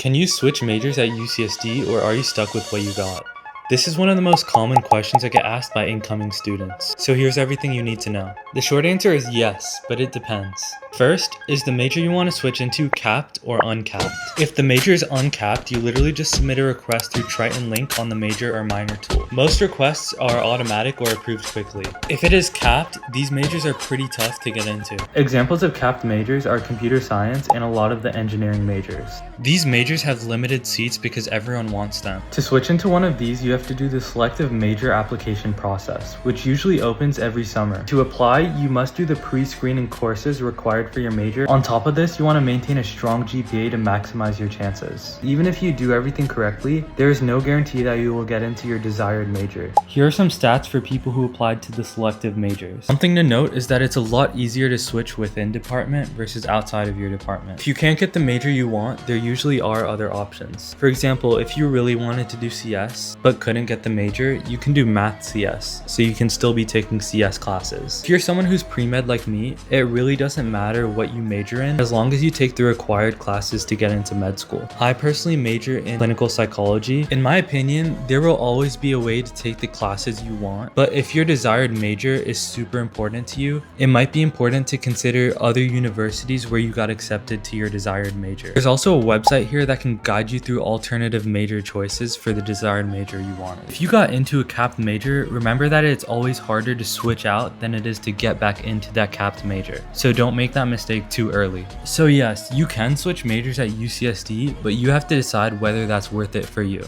Can you switch majors at UCSD or are you stuck with what you got? This is one of the most common questions I get asked by incoming students. So here's everything you need to know. The short answer is yes, but it depends. First, is the major you want to switch into capped or uncapped? If the major is uncapped, you literally just submit a request through Triton link on the major or minor tool. Most requests are automatic or approved quickly. If it is capped, these majors are pretty tough to get into. Examples of capped majors are computer science and a lot of the engineering majors. These majors have limited seats because everyone wants them. To switch into one of these, you have to do the selective major application process, which usually opens every summer. To apply, you must do the pre-screening courses required for your major. On top of this, you want to maintain a strong GPA to maximize your chances. Even if you do everything correctly, there is no guarantee that you will get into your desired major. Here are some stats for people who applied to the selective majors. Something to note is that it's a lot easier to switch within department versus outside of your department. If you can't get the major you want, there usually are other options. For example, if you really wanted to do CS but couldn't get the major, you can do math CS, so you can still be taking CS classes. If you're someone who's pre-med like me, it really doesn't matter what you major in as long as you take the required classes to get into med school. I personally major in clinical psychology. In my opinion, there will always be a way to take the classes you want, but if your desired major is super important to you, it might be important to consider other universities where you got accepted to your desired major. There's also a website here that can guide you through alternative major choices for the desired major you wanted. If you got into a capped major, remember that it's always harder to switch out than it is to get back into that capped major. So don't make that mistake too early. So yes, you can switch majors at UCSD, but you have to decide whether that's worth it for you.